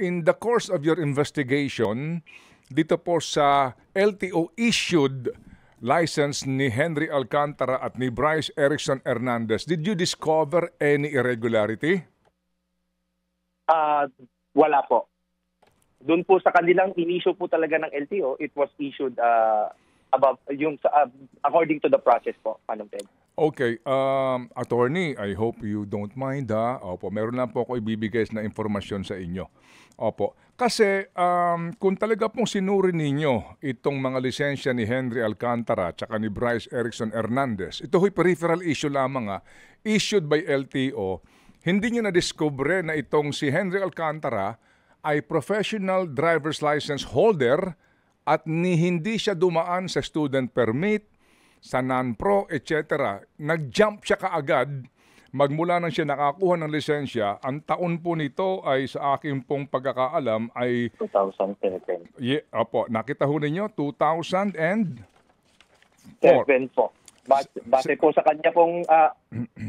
in the course of your investigation, dito po sa LTO issued license ni Henry Alcantara at ni Bryce Erickson Hernandez, did you discover any irregularity? Wala po. Doon po sa kanilang in-issue po talaga ng LTO, it was issued according to the process po, Manong Ted. Okay, attorney, I hope you don't mind ha. Opo, meron lang po ako ibibigay na informasyon sa inyo. Opo, kasi kung talaga pong sinuri ninyo itong mga lisensya ni Henry Alcantara at ni Bryce Erickson Hernandez, ito ho'y peripheral issue lamang issued by LTO, hindi nyo na-discover na itong si Henry Alcantara ay professional driver's license holder at hindi siya dumaan sa student permit, sa non-pro, etc. Nag-jump siya kaagad, magmula nang siya nakakuha ng lisensya. Ang taon po nito ay sa aking pong pagkakaalam ay 2010. Opo, nakita ho ninyo, 2007 po. Base po sa kanya pong,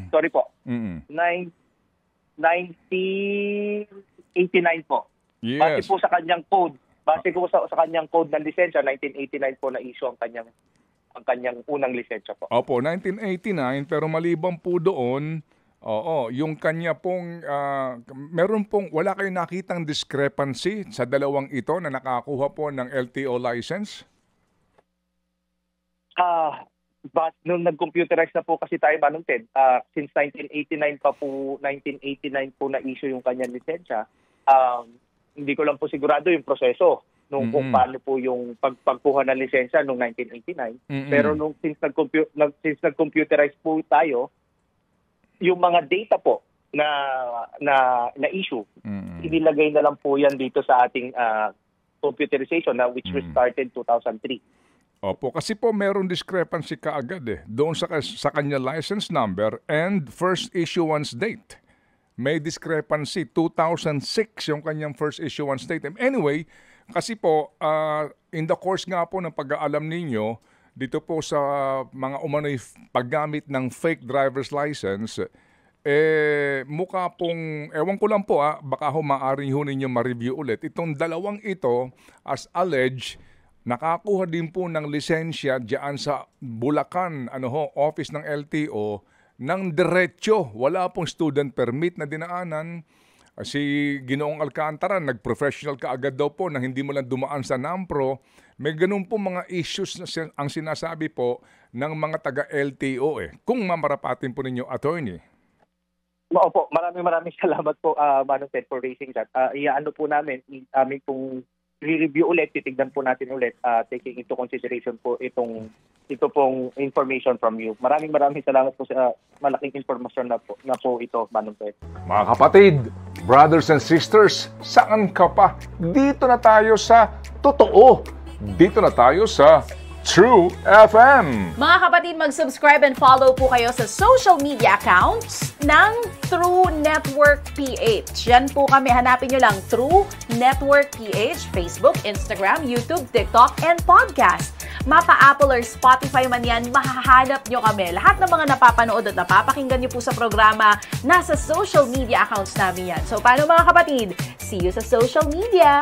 sorry po, 1989 po. Yes. Base po sa kanyang code. Base po sa kanyang code ng lisensya, 1989 po na issue ang kanyang unang lisensya po. Opo, 1989, pero maliban po doon, yung kanya pong, wala kayong nakitang discrepancy sa dalawang ito na nakakuha po ng LTO license? Nung nag-computerize na po kasi tayo, Manong Ted, since 1989 po na issue yung kanyang lisensya, hindi ko lang po sigurado yung proseso kung paano po yung pagkuha ng lisensya noong 1989. Pero since nag-computerize po tayo, yung mga data po na issue, inilagay na lang po yan dito sa ating computerization which we started 2003. Opo, kasi po meron discrepancy kaagad doon sa kanya license number and first issuance date. May discrepancy, 2006 yung kanyang first issuance date. Anyway, kasi po, in the course nga po ng pag-aalam ninyo, dito po sa mga umano'y paggamit ng fake driver's license, mukha pong, ewan ko lang po baka maaari ho ninyo ma-review ulit. Itong dalawang ito, as alleged, nakakuha din po ng lisensya diyan sa Bulacan, office ng LTO, ng diretsyo. Wala pong student permit na dinaanan. Si Ginoong Alcantara, nag-professional kaagad daw po na hindi mo lang dumaan sa NAMPRO. May ganun po mga issues na ang sinasabi po ng mga taga-LTO Kung mamarapatin po ninyo, attorney. Opo, maraming salamat po, Manong Ted, for raising that. Iyaano po namin, pong re-review ulit, titignan po natin ulit, taking into consideration po ito pong information from you. Maraming salamat po sa malaking informasyon na po ito, Manong Ted. Mga kapatid, brothers and sisters, saan ka pa? Dito na tayo sa totoo. Dito na tayo sa True FM. Mga kapatid, mag-subscribe and follow po kayo sa social media accounts ng True Network PH. Yan po kami. Hanapin nyo lang True Network PH, Facebook, Instagram, YouTube, TikTok, and podcast. Mapa Apple or Spotify man yan, mahahanap nyo kami. Lahat ng mga napapanood at napapakinggan nyo po sa programa, nasa social media accounts namin yan. So, paano mga kapatid? See you sa social media!